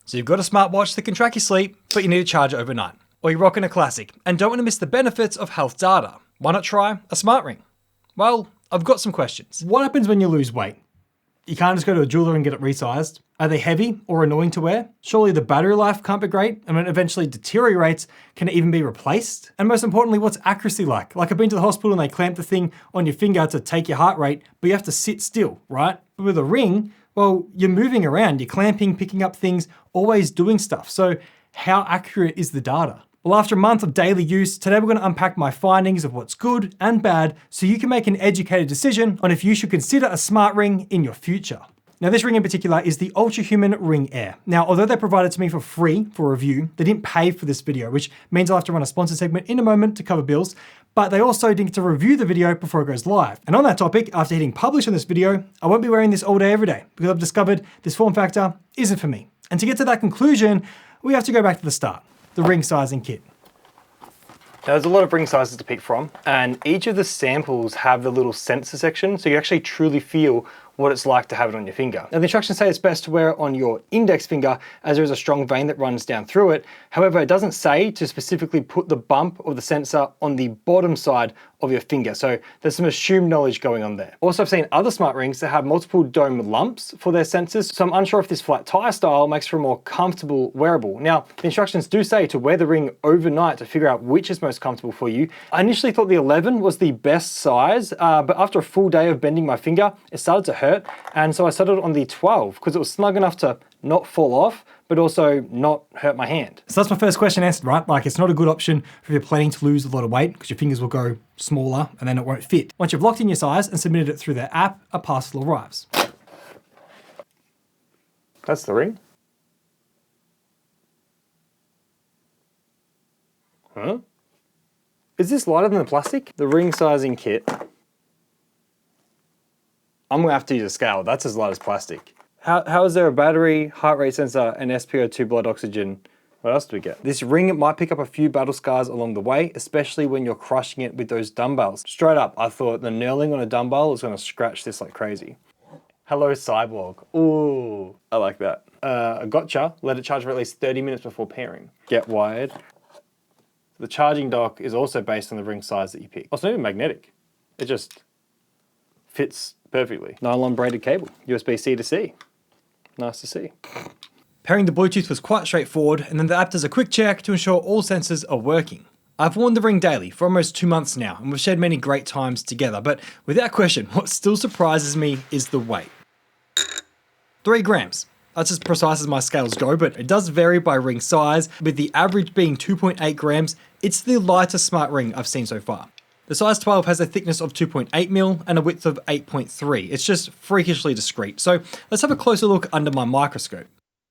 So you've got a smartwatch that can track your sleep, but you need to charge it overnight. Or you're rocking a classic and don't want to miss the benefits of health data. Why not try a smart ring? Well, I've got some questions. What happens when you lose weight? You can't just go to a jeweler and get it resized. Are they heavy or annoying to wear? Surely the battery life can't be great, and when it eventually deteriorates, can it even be replaced? And most importantly, what's accuracy like? Like, I've been to the hospital and they clamp the thing on your finger to take your heart rate, but you have to sit still, right? But with a ring, well, you're moving around, you're clamping, picking up things, always doing stuff. So how accurate is the data? Well, after a month of daily use, today we're going to unpack my findings of what's good and bad so you can make an educated decision on if you should consider a smart ring in your future. Now, this ring in particular is the Ultrahuman Ring Air. Now, although they provided to me for free for review, they didn't pay for this video, which means I'll have to run a sponsor segment in a moment to cover bills, but they also didn't get to review the video before it goes live. And on that topic, after hitting publish on this video, I won't be wearing this all day, every day, because I've discovered this form factor isn't for me. And to get to that conclusion, we have to go back to the start, the ring sizing kit. Now, there's a lot of ring sizes to pick from, and each of the samples have the little sensor section, so you actually truly feel what it's like to have it on your finger. Now, the instructions say it's best to wear it on your index finger as there is a strong vein that runs down through it. However, it doesn't say to specifically put the bump of the sensor on the bottom side of your finger. So there's some assumed knowledge going on there. Also, I've seen other smart rings that have multiple dome lumps for their sensors. So I'm unsure if this flat tire style makes for a more comfortable wearable. Now, the instructions do say to wear the ring overnight to figure out which is most comfortable for you. I initially thought the 11 was the best size, but after a full day of bending my finger, it started to hurt. And so I settled on the 12 because it was snug enough to not fall off, but also not hurt my hand. So that's my first question answered, right? Like, it's not a good option if you're planning to lose a lot of weight because your fingers will go smaller and then it won't fit. Once you've locked in your size and submitted it through their app, a parcel arrives. That's the ring. Huh? Is this lighter than the plastic? The ring sizing kit. I'm gonna have to use a scale. That's as light as plastic. How is there a battery, heart rate sensor, and SpO2 blood oxygen? What else do we get? This ring, it might pick up a few battle scars along the way, especially when you're crushing it with those dumbbells. Straight up, I thought the knurling on a dumbbell is gonna scratch this like crazy. Hello, Cyborg. Ooh, I like that. A gotcha, let it charge for at least 30 minutes before pairing. Get wired. The charging dock is also based on the ring size that you pick. Oh, it's not even magnetic. It just fits perfectly. Nylon braided cable, USB-C to C. Nice to see. Pairing the Bluetooth was quite straightforward, and then the app does a quick check to ensure all sensors are working. I've worn the ring daily for almost 2 months now, and we've shared many great times together, but without question, what still surprises me is the weight. 3 grams. That's as precise as my scales go, but it does vary by ring size, with the average being 2.8 grams. It's the lightest smart ring I've seen so far. The size 12 has a thickness of 2.8 mil and a width of 8.3. It's just freakishly discreet. So let's have a closer look under my microscope.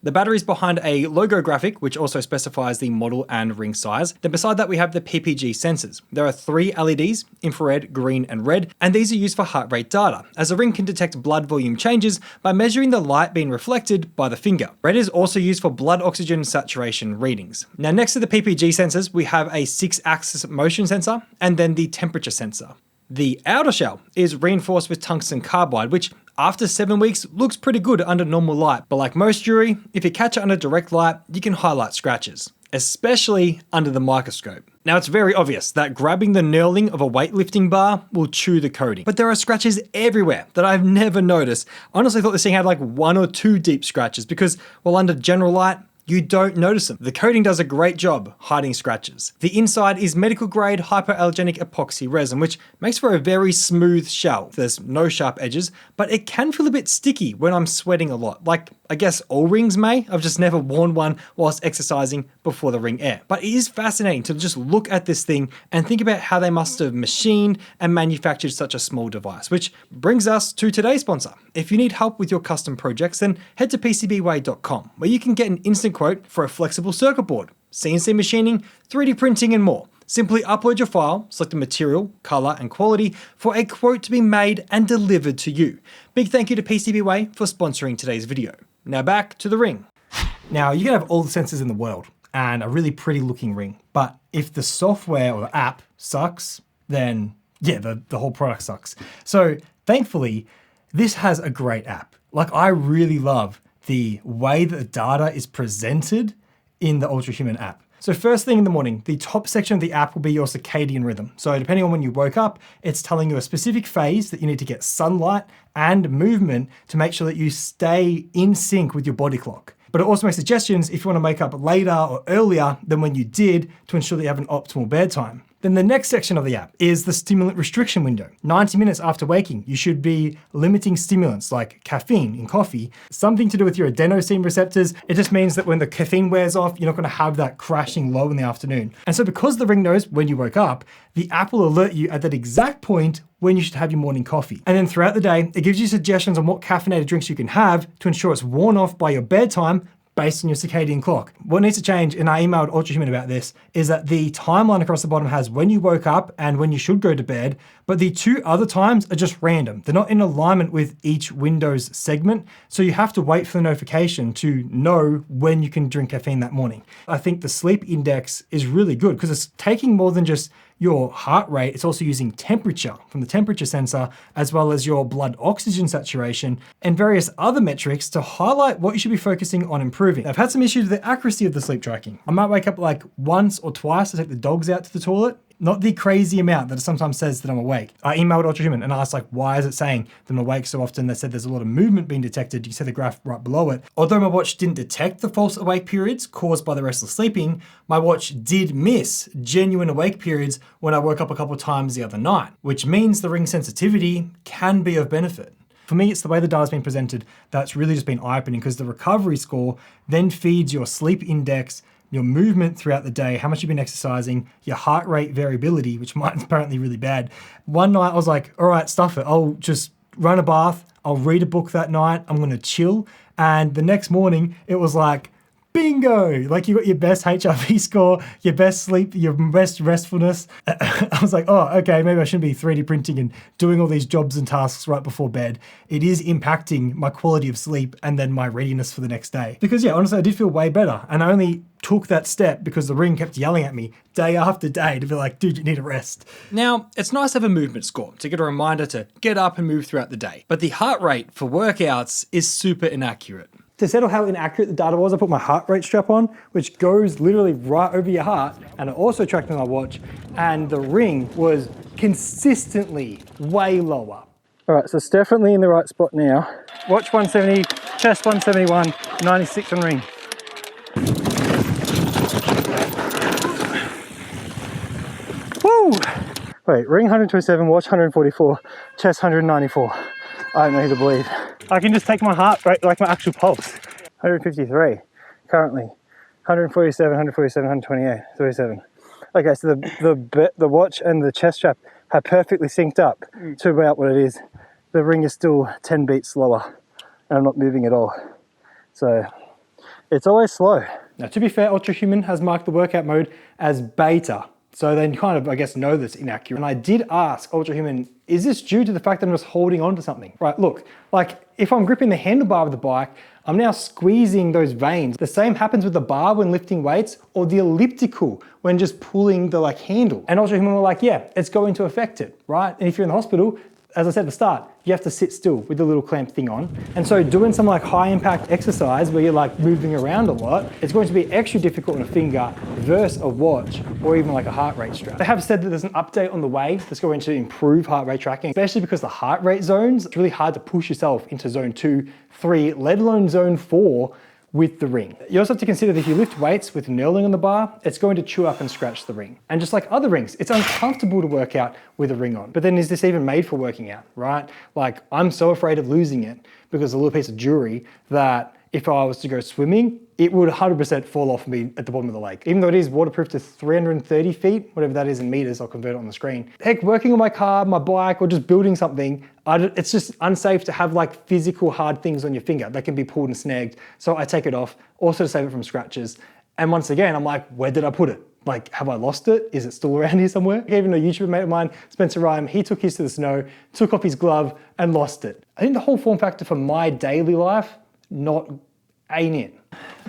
The battery is behind a logo graphic, which also specifies the model and ring size. Then beside that, we have the PPG sensors. There are 3 LEDs, infrared, green, and red, and these are used for heart rate data, as the ring can detect blood volume changes by measuring the light being reflected by the finger. Red is also used for blood oxygen saturation readings. Now, next to the PPG sensors, we have a 6-axis motion sensor, and then the temperature sensor. The outer shell is reinforced with tungsten carbide, which after 7 weeks looks pretty good under normal light, but like most jewelry, if you catch it under direct light, you can highlight scratches, especially under the microscope. Now, it's very obvious that grabbing the knurling of a weightlifting bar will chew the coating, but there are scratches everywhere that I've never noticed. I honestly thought this thing had like 1 or 2 deep scratches because while under general light, you don't notice them. The coating does a great job hiding scratches. The inside is medical grade hypoallergenic epoxy resin, which makes for a very smooth shell. There's no sharp edges, but it can feel a bit sticky when I'm sweating a lot. Like, I guess all rings may. I've just never worn one whilst exercising before the Ring Air. But it is fascinating to just look at this thing and think about how they must have machined and manufactured such a small device, which brings us to today's sponsor. If you need help with your custom projects, then head to PCBWay.com, where you can get an instant quote for a flexible circuit board, CNC machining, 3D printing, and more. Simply upload your file, select the material, color, and quality for a quote to be made and delivered to you. Big thank you to PCBWay for sponsoring today's video. Now back to the ring. Now, you can have all the sensors in the world and a really pretty looking ring, but if the software or the app sucks, then yeah, the whole product sucks. So thankfully, this has a great app. Like, I really love the way that the data is presented in the Ultrahuman app. So first thing in the morning, the top section of the app will be your circadian rhythm. So depending on when you woke up, it's telling you a specific phase that you need to get sunlight and movement to make sure that you stay in sync with your body clock. But it also makes suggestions if you want to wake up later or earlier than when you did to ensure that you have an optimal bedtime. Then the next section of the app is the stimulant restriction window. 90 minutes after waking, you should be limiting stimulants like caffeine in coffee, something to do with your adenosine receptors. It just means that when the caffeine wears off, you're not going to have that crashing low in the afternoon. And so because the Ring knows when you woke up, the app will alert you at that exact point when you should have your morning coffee. And then throughout the day, it gives you suggestions on what caffeinated drinks you can have to ensure it's worn off by your bedtime based on your circadian clock. What needs to change, and I emailed Ultrahuman about this, is that the timeline across the bottom has when you woke up and when you should go to bed, but the two other times are just random. They're not in alignment with each Windows segment, so you have to wait for the notification to know when you can drink caffeine that morning. I think the sleep index is really good because it's taking more than just your heart rate, it's also using temperature from the temperature sensor, as well as your blood oxygen saturation and various other metrics to highlight what you should be focusing on improving. I've had some issues with the accuracy of the sleep tracking. I might wake up like once or twice to take the dogs out to the toilet, not the crazy amount that it sometimes says that I'm awake. I emailed Ultrahuman and asked why is it saying that I'm awake so often? They said there's a lot of movement being detected. You see the graph right below it. Although my watch didn't detect the false awake periods caused by the restless sleeping, my watch did miss genuine awake periods when I woke up a couple of times the other night, which means the Ring sensitivity can be of benefit. For me, it's the way the data's been presented that's really just been eye-opening because the recovery score then feeds your sleep index, your movement throughout the day, how much you've been exercising, your heart rate variability, which mine's apparently really bad. One night I was like, all right, stuff it. I'll just run a bath. I'll read a book that night. I'm going to chill. And the next morning it was like, bingo, like you got your best HRV score, your best sleep, your best restfulness. I was like, oh, okay, maybe I shouldn't be 3D printing and doing all these jobs and tasks right before bed. It is impacting my quality of sleep and then my readiness for the next day. Because yeah, honestly, I did feel way better. And I only took that step because the Ring kept yelling at me day after day to be like, dude, you need a rest. Now, it's nice to have a movement score to get a reminder to get up and move throughout the day. But the heart rate for workouts is super inaccurate. To settle how inaccurate the data was, I put my heart rate strap on, which goes literally right over your heart, and it also tracked my watch, and the Ring was consistently way lower. All right, so it's definitely in the right spot now. Watch 170, chest 171, 96 on Ring. Woo! Wait, Ring 127, watch 144, chest 194. I don't know who to believe. I can just take my heart rate, like my actual pulse. 153 currently, 147, 147, 128, 37. Okay, so the watch and the chest strap have perfectly synced up to about what it is. The Ring is still 10 beats slower, and I'm not moving at all. So it's always slow. Now, to be fair, Ultrahuman has marked the workout mode as beta. So then you kind of, I guess, know that's inaccurate. And I did ask Ultrahuman, is this due to the fact that I'm just holding on to something? Right, look, like if I'm gripping the handlebar of the bike, I'm now squeezing those veins. The same happens with the bar when lifting weights or the elliptical when just pulling the handle. And Ultrahuman were like, yeah, it's going to affect it, right? And if you're in the hospital, as I said at the start, you have to sit still with the little clamp thing on. And so doing some high impact exercise where you're moving around a lot, it's going to be extra difficult on a finger versus a watch or even a heart rate strap. They have said that there's an update on the way that's going to improve heart rate tracking, especially because the heart rate zones, it's really hard to push yourself into zone 2, 3, let alone zone 4 with the Ring. You also have to consider that if you lift weights with knurling on the bar, it's going to chew up and scratch the Ring. And just like other rings, it's uncomfortable to work out with a Ring on. But then is this even made for working out, right? I'm so afraid of losing it because a little piece of jewelry that if I was to go swimming, it would 100% fall off me at the bottom of the lake. Even though it is waterproof to 330 feet, whatever that is in meters, I'll convert it on the screen. Heck, working on my car, my bike, or just building something, it's just unsafe to have physical hard things on your finger that can be pulled and snagged. So I take it off, also to save it from scratches. And once again, I'm like, where did I put it? Have I lost it? Is it still around here somewhere? Even a YouTuber mate of mine, Spencer Ryan, he took his to the snow, took off his glove and lost it. I think the whole form factor for my daily life, ain't it.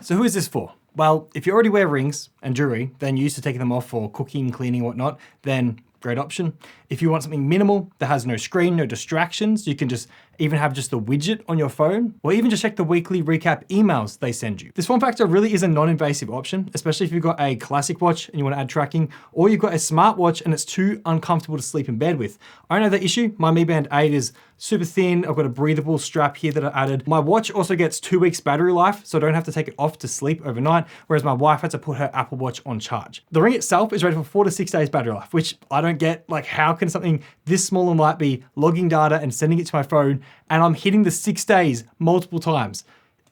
So who is this for? Well, if you already wear rings and jewelry, then you're used to taking them off for cooking, cleaning, whatnot, then great option. If you want something minimal that has no screen, no distractions, you can just even have just the widget on your phone, or even just check the weekly recap emails they send you. This form factor really is a non-invasive option, especially if you've got a classic watch and you want to add tracking, or you've got a smartwatch and it's too uncomfortable to sleep in bed with. I know that issue. My Mi Band 8 is super thin. I've got a breathable strap here that I added. My watch also gets 2 weeks battery life, so I don't have to take it off to sleep overnight, whereas my wife had to put her Apple Watch on charge. The ring itself is rated for 4 to 6 days battery life, which I don't get. Like, how can something this small and light be logging data and sending it to my phone, and I'm hitting the 6 days multiple times?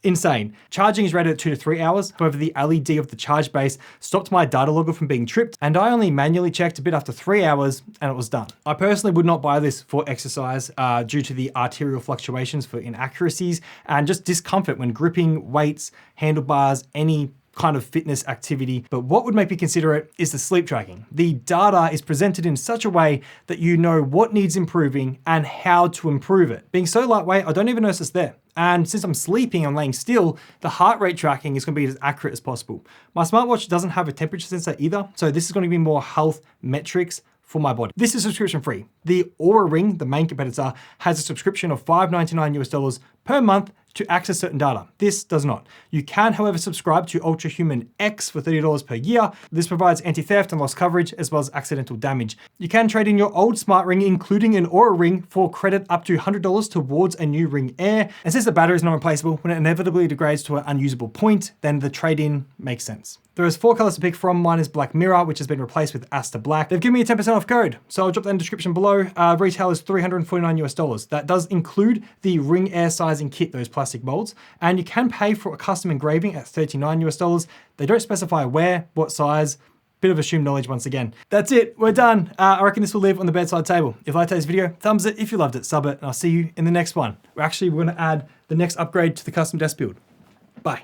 Insane. Charging is rated at 2 to 3 hours. However, the LED of the charge base stopped my data logger from being tripped, and I only manually checked a bit after 3 hours and it was done. I personally would not buy this for exercise due to the arterial fluctuations for inaccuracies and just discomfort when gripping weights, handlebars, any kind of fitness activity. But what would make me consider it is the sleep tracking. The data is presented in such a way that you know what needs improving and how to improve it. Being so lightweight, I don't even notice it's there. And since I'm sleeping, I'm laying still, the heart rate tracking is going to be as accurate as possible. My smartwatch doesn't have a temperature sensor either, so this is going to be more health metrics for my body. This is subscription free. The Oura Ring, the main competitor, has a subscription of $5.99 US per month to access certain data. This does not. You can, however, subscribe to Ultrahuman X for $30 per year. This provides anti-theft and loss coverage, as well as accidental damage. You can trade in your old smart ring, including an Oura Ring, for credit up to $100 towards a new Ring Air. And since the battery is not replaceable, when it inevitably degrades to an unusable point, then the trade-in makes sense. There is 4 colors to pick from. Mine is Black Mirror, which has been replaced with Asta Black. They've given me a 10% off code, so I'll drop that in the description below. Retail is $349 US. That does include the Ring Air sizing kit, those plastic molds, and you can pay for a custom engraving at $39 US. They don't specify where, what size. Bit of assumed knowledge once again. That's it, we're done. I reckon this will live on the bedside table. If you liked today's video, thumbs it. If you loved it, sub it, and I'll see you in the next one. We're gonna add the next upgrade to the custom desk build. Bye.